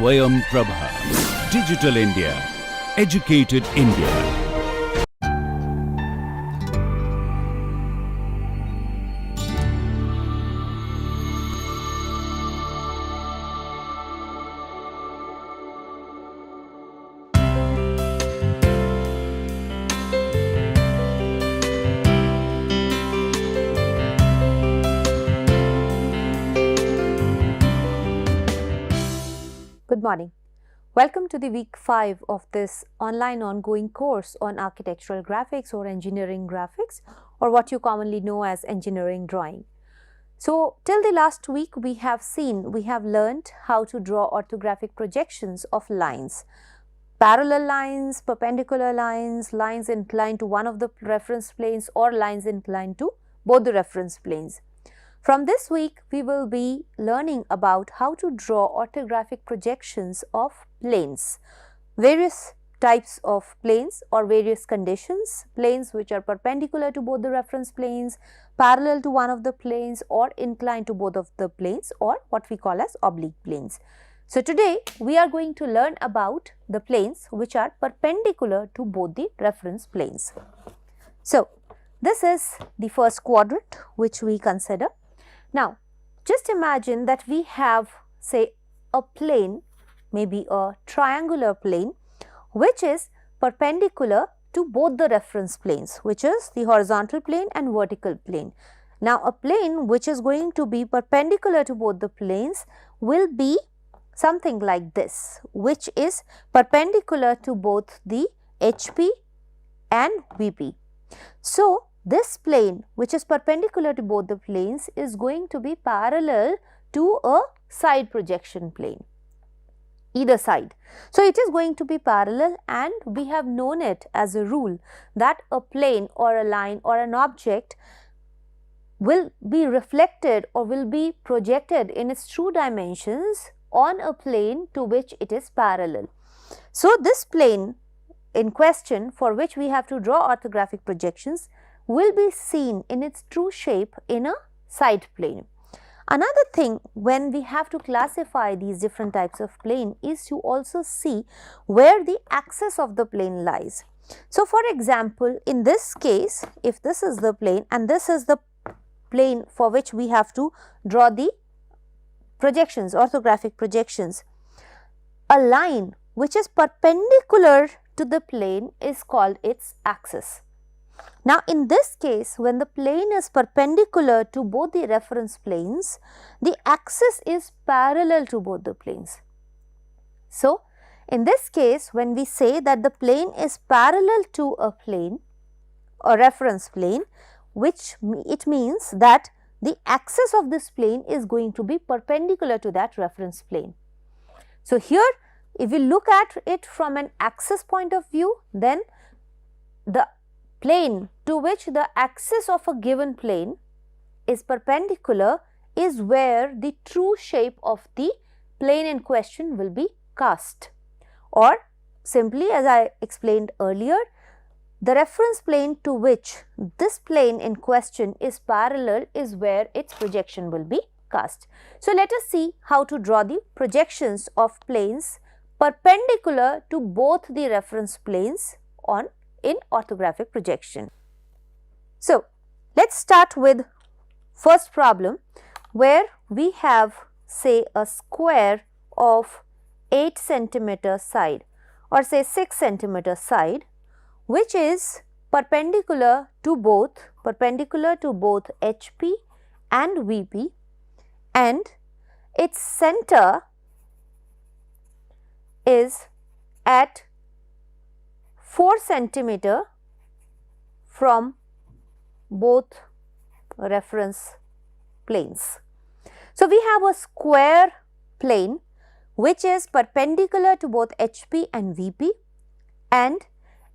Swayam Prabha. Digital India. Educated India. Good morning. Welcome to the week 5 of this online ongoing course on architectural graphics or engineering graphics, or what you commonly know as engineering drawing. So till the last week we have learned how to draw orthographic projections of lines, parallel lines, perpendicular lines, lines inclined to one of the reference planes or lines inclined to both the reference planes. From this week, we will be learning about how to draw orthographic projections of planes, various types of planes or various conditions, planes which are perpendicular to both the reference planes, parallel to one of the planes or inclined to both of the planes, or what we call as oblique planes. So today, we are going to learn about the planes which are perpendicular to both the reference planes. So this is the first quadrant which we consider. Now, just imagine that we have, say, a plane, maybe a triangular plane, which is perpendicular to both the reference planes, which is the horizontal plane and vertical plane. Now, a plane which is going to be perpendicular to both the planes will be something like this, which is perpendicular to both the HP and VP. So, this plane which is perpendicular to both the planes is going to be parallel to a side projection plane, either side. So, it is going to be parallel, and we have known it as a rule that a plane or a line or an object will be reflected or will be projected in its true dimensions on a plane to which it is parallel. So, this plane in question for which we have to draw orthographic projections will be seen in its true shape in a side plane. Another thing, when we have to classify these different types of plane, is to also see where the axis of the plane lies. So, for example, in this case, if this is the plane and this is the plane for which we have to draw the projections, orthographic projections, a line which is perpendicular to the plane is called its axis. Now, in this case, when the plane is perpendicular to both the reference planes, the axis is parallel to both the planes. So, in this case, when we say that the plane is parallel to a plane, a reference plane, which it means that the axis of this plane is going to be perpendicular to that reference plane. So, here if we look at it from an axis point of view, then the plane to which the axis of a given plane is perpendicular is where the true shape of the plane in question will be cast, or simply, as I explained earlier, the reference plane to which this plane in question is parallel is where its projection will be cast. So, let us see how to draw the projections of planes perpendicular to both the reference planes in orthographic projection. So, let us start with first problem, where we have, say, a square of 8 centimeter side or say 6 centimeter side, which is perpendicular to both HP and VP, and its center is at 4 centimeter from both reference planes. So, we have a square plane which is perpendicular to both HP and VP, and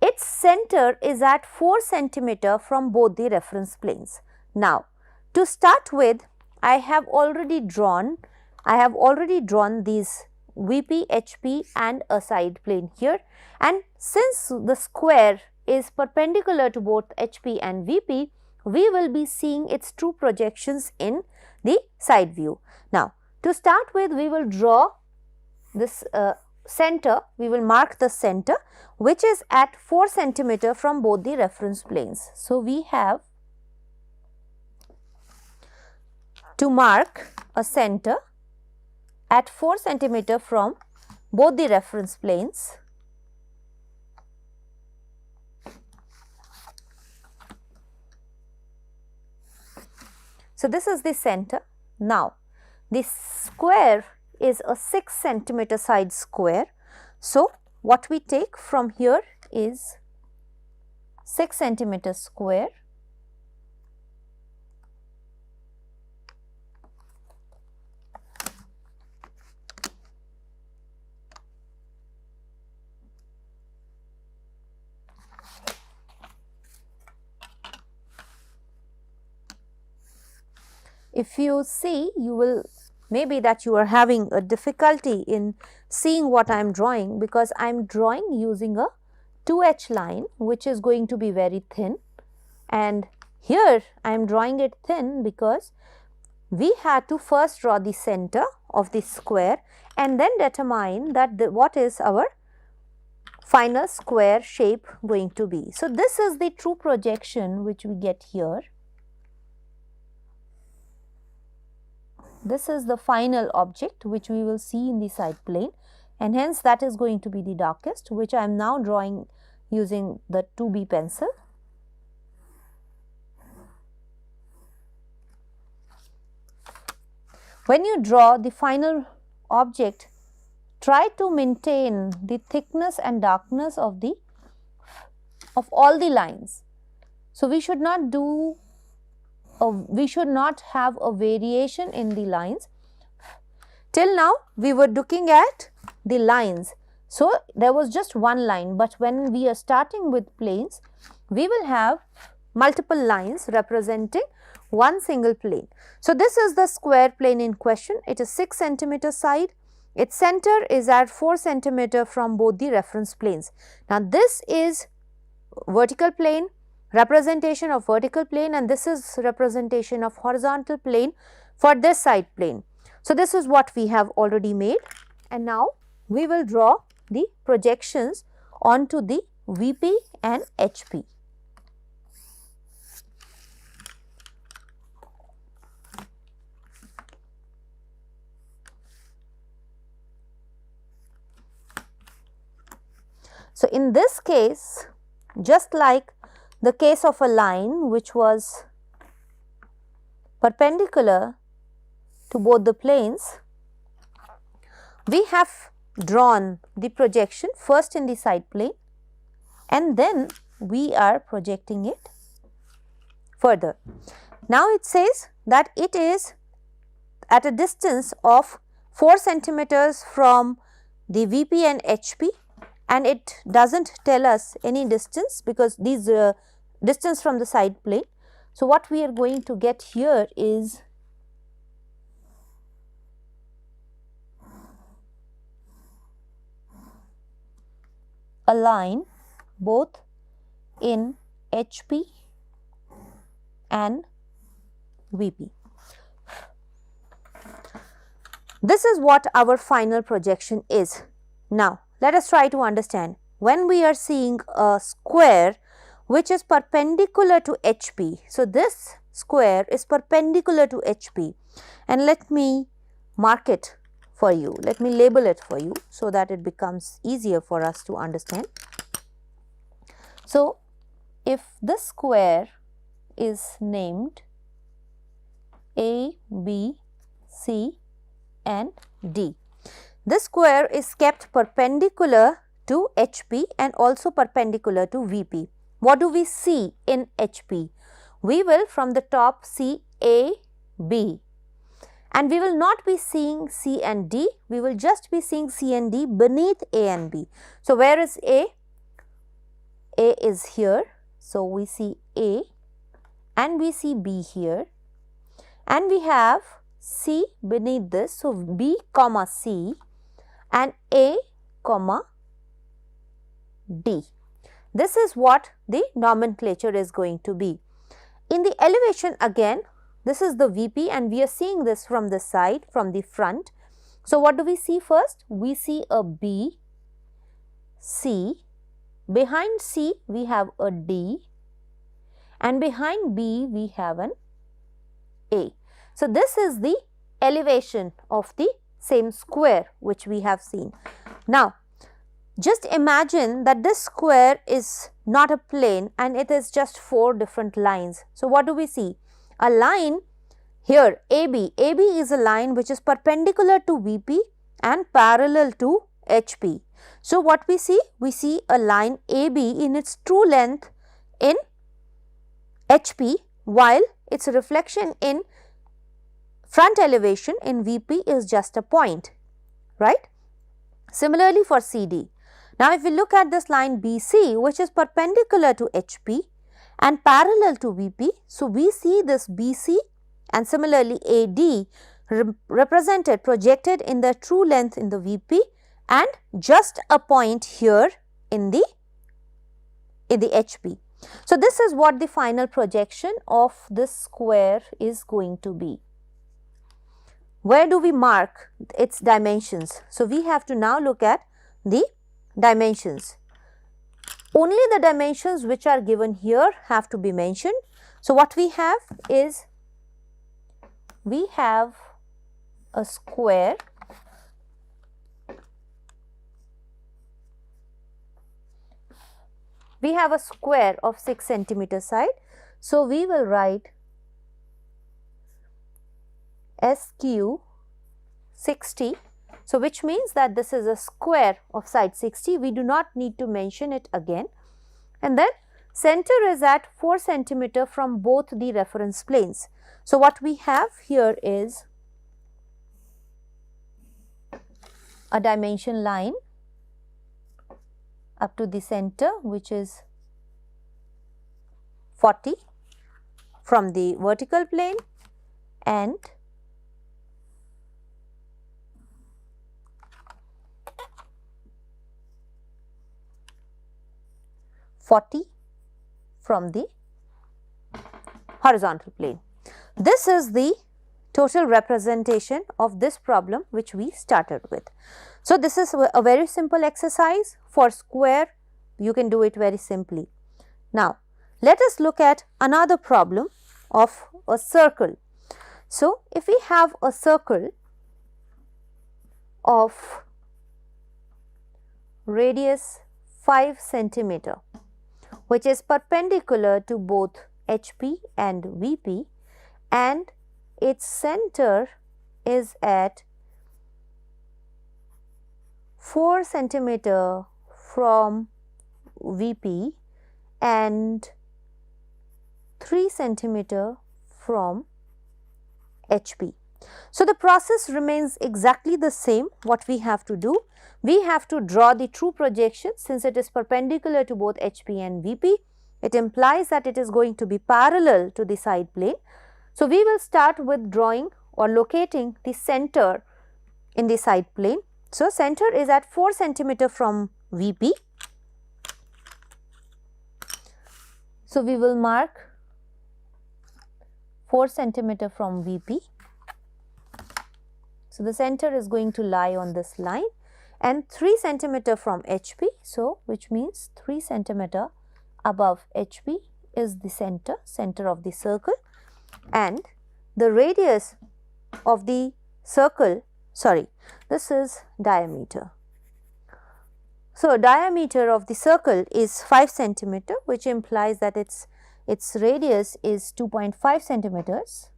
its center is at 4 centimeter from both the reference planes. Now, to start with, I have already drawn these VP, HP and a side plane here, and since the square is perpendicular to both HP and VP, we will be seeing its true projections in the side view. Now, to start with, we will draw this center, we will mark the center which is at 4 centimeter from both the reference planes. So, we have to mark a center at 4 centimeter from both the reference planes. So, this is the center. Now, the square is a 6 centimeter side square. So, what we take from here is 6 centimeter square . If you see, you will maybe that you are having a difficulty in seeing what I am drawing, because I am drawing using a 2H line which is going to be very thin, and here I am drawing it thin because we had to first draw the center of the square and then determine that what is our final square shape going to be. So, this is the true projection which we get here. This is the final object which we will see in the side plane, and hence that is going to be the darkest, which I am now drawing using the 2B pencil. When you draw the final object, try to maintain the thickness and darkness of all the lines. So, we should not have a variation in the lines. Till now we were looking at the lines. So, there was just one line, but when we are starting with planes, we will have multiple lines representing one single plane. So, this is the square plane in question. It is 6 centimeter side. Its center is at 4 centimeter from both the reference planes. Now, this is vertical plane, representation of vertical plane, and this is representation of horizontal plane for this side plane. So, this is what we have already made, and now we will draw the projections onto the VP and HP. So, in this case, just like the case of a line which was perpendicular to both the planes, we have drawn the projection first in the side plane and then we are projecting it further. Now, it says that it is at a distance of 4 centimeters from the VP and HP, and it does not tell us any distance because these distance from the side plane. So, what we are going to get here is a line both in HP and VP. This is what our final projection is. Now, let us try to understand. When we are seeing a square which is perpendicular to HP, so this square is perpendicular to HP, and let me mark it for you, let me label it for you so that it becomes easier for us to understand. So, if this square is named A, B, C and D, this square is kept perpendicular to HP and also perpendicular to VP. What do we see in HP? We will from the top see A, B, and we will not be seeing C and D, we will just be seeing C and D beneath A and B. So, where is A? A is here. So, we see A and we see B here, and we have C beneath this. So, B comma C and A comma D. This is what the nomenclature is going to be. In the elevation again, this is the VP and we are seeing this from the side, from the front. So, what do we see first? We see a B, C, behind C we have a D, and behind B we have an A. So, this is the elevation of the same square which we have seen. Now, just imagine that this square is not a plane and it is just 4 different lines. So, what do we see? A line here AB. AB is a line which is perpendicular to VP and parallel to HP. So, what we see? We see a line AB in its true length in HP, while its reflection in front elevation in VP is just a point, right? Similarly for CD. Now, if we look at this line BC, which is perpendicular to HP and parallel to VP, so we see this BC and similarly AD represented, projected in the true length in the VP and just a point here in the HP. So, this is what the final projection of this square is going to be. Where do we mark its dimensions? So, we have to now look at the dimensions. Only the dimensions which are given here have to be mentioned. So, what we have is, we have a square of 6 centimeter side. So, we will write SQ 60. So, which means that this is a square of side 60. We do not need to mention it again. And then center is at 4 centimeter from both the reference planes. So, what we have here is a dimension line up to the center, which is 40 from the vertical plane and 40 from the horizontal plane. This is the total representation of this problem which we started with. So, this is a very simple exercise. For square, you can do it very simply. Now, let us look at another problem of a circle. So, if we have a circle of radius 5 centimeter, which is perpendicular to both HP and VP, and its center is at 4 centimeter from VP and 3 centimeter from HP. So, the process remains exactly the same. What we have to do? We have to draw the true projection. Since it is perpendicular to both HP and VP, it implies that it is going to be parallel to the side plane. So, we will start with drawing or locating the center in the side plane. So, center is at 4 centimeter from VP. So, we will mark 4 centimeter from VP. So, the center is going to lie on this line, and 3 centimeter from HP. So, which means 3 centimeter above HP is the center of the circle, and the radius of the circle, this is diameter. So, diameter of the circle is 5 centimeter, which implies that its radius is 2.5 centimeters.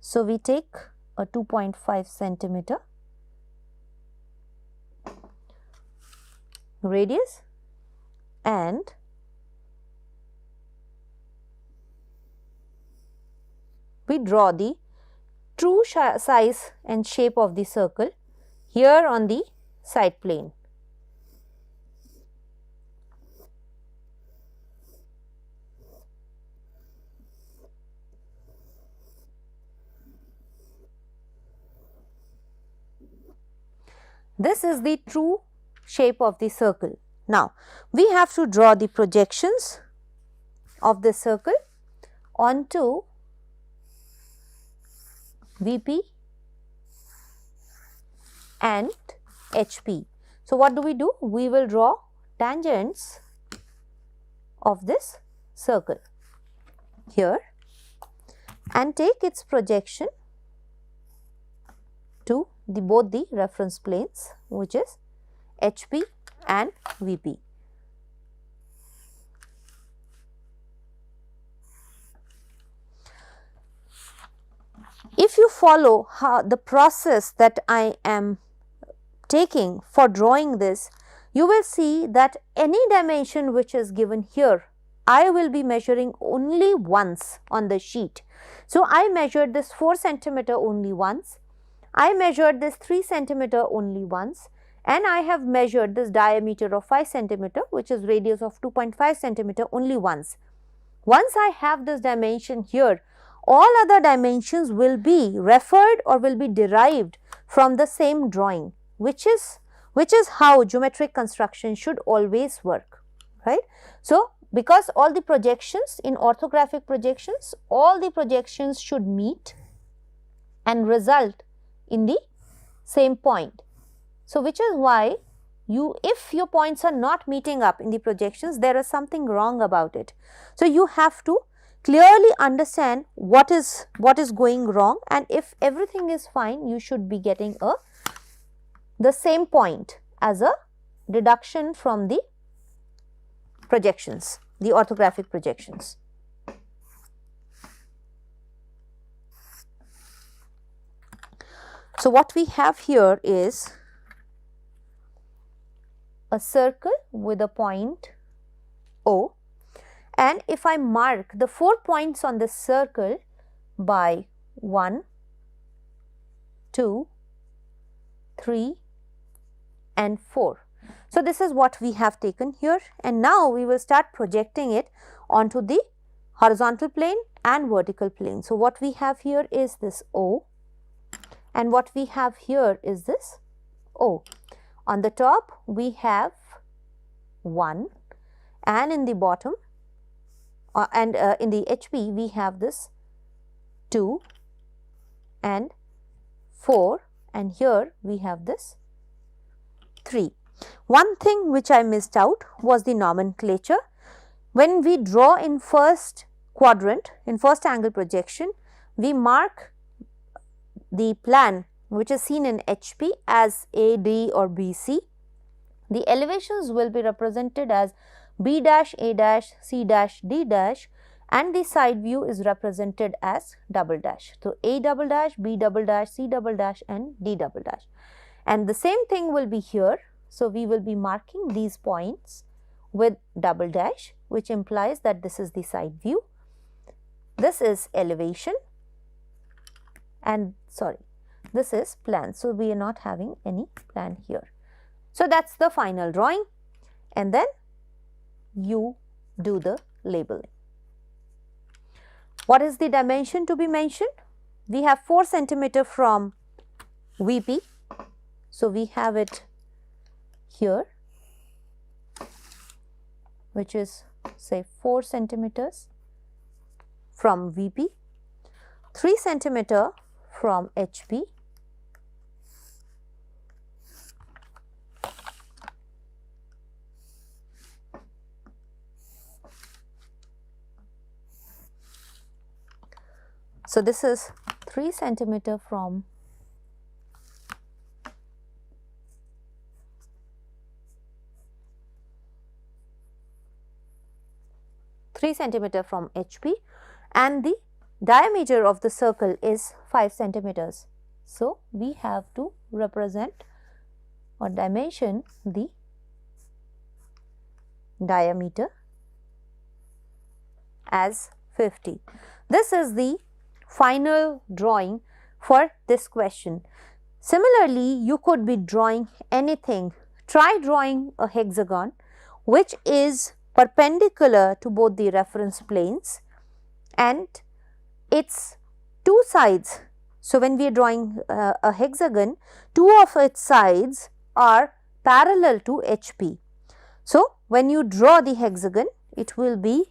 So, we take a 2.5 centimeter radius and we draw the true size and shape of the circle here on the side plane. This is the true shape of the circle. Now, we have to draw the projections of the circle onto VP and HP. So, what do? We will draw tangents of this circle here and take its projection to both the reference planes, which is HP and VP. If you follow the process that I am taking for drawing this, you will see that any dimension which is given here, I will be measuring only once on the sheet. So, I measured this 4 centimeter only once, I measured this 3 centimeter only once, and I have measured this diameter of 5 centimeter, which is radius of 2.5 centimeter only once. Once I have this dimension here, all other dimensions will be referred or will be derived from the same drawing, which is how geometric construction should always work, right. So, because all the projections in orthographic projections, all the projections should meet and result in the same point. So, which is why if your points are not meeting up in the projections, there is something wrong about it. So, you have to clearly understand what is going wrong, and if everything is fine, you should be getting the same point as a deduction from the projections, the orthographic projections. So, what we have here is a circle with a point O, and if I mark the 4 points on this circle by 1, 2, 3 and 4. So, this is what we have taken here, and now we will start projecting it onto the horizontal plane and vertical plane. So, what we have here is this O, and what we have here is this O. On the top we have 1, and in the bottom in the HP we have this 2 and 4, and here we have this 3. One thing which I missed out was the nomenclature. When we draw in first quadrant, in first angle projection, we mark the plan which is seen in HP as AD or BC. The elevations will be represented as B dash, A dash, C dash, D dash, and the side view is represented as double dash. So, A double dash, B double dash, C double dash and D double dash, and the same thing will be here. So, we will be marking these points with double dash, which implies that this is the side view, this is elevation, and this is plan. So, we are not having any plan here. So, that is the final drawing, and then you do the labeling. What is the dimension to be mentioned? We have 4 centimeter from VP. So, we have it here, which is say 4 centimeters from VP, 3 centimeter from HP, so this is 3 centimeter from HP, and the diameter of the circle is 5 centimeters. So, we have to represent or dimension the diameter as 50. This is the final drawing for this question. Similarly, you could be drawing anything. Try drawing a hexagon which is perpendicular to both the reference planes and its two sides. So, when we are drawing a hexagon, two of its sides are parallel to HP. So, when you draw the hexagon, it will be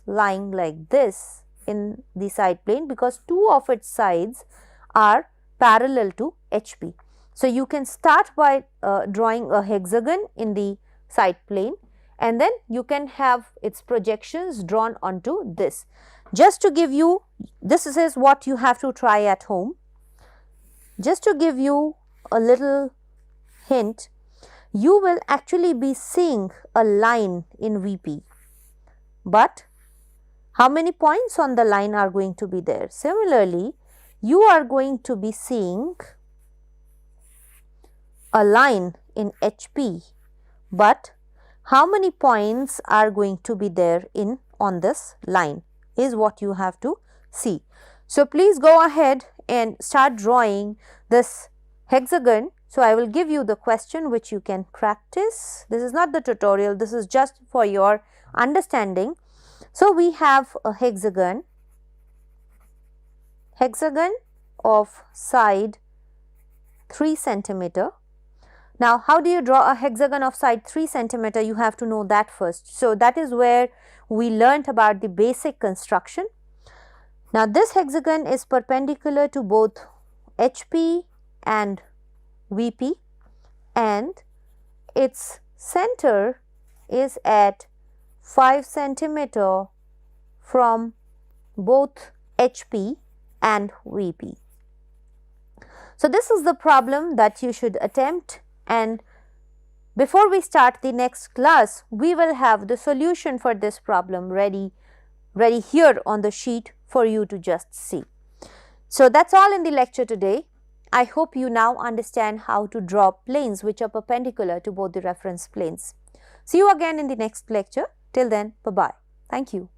lying like this in the side plane because two of its sides are parallel to HP. So, you can start by drawing a hexagon in the side plane, and then you can have its projections drawn onto this. Just to give you, this is what you have to try at home. Just to give you a little hint, you will actually be seeing a line in VP, but how many points on the line are going to be there? Similarly, you are going to be seeing a line in HP, but how many points are going to be there on this line is what you have to see. So, please go ahead and start drawing this hexagon. So, I will give you the question which you can practice. This is not the tutorial, this is just for your understanding. So, we have a hexagon of side 3 centimeter. Now, how do you draw a hexagon of side 3 centimeter? You have to know that first. So, that is where we learnt about the basic construction. Now, this hexagon is perpendicular to both HP and VP, and its center is at 5 centimeter from both HP and VP. So, this is the problem that you should attempt, and before we start the next class, we will have the solution for this problem ready here on the sheet for you to just see. So, that's all in the lecture today. I hope you now understand how to draw planes which are perpendicular to both the reference planes. See you again in the next lecture. Till then, bye-bye. Thank you.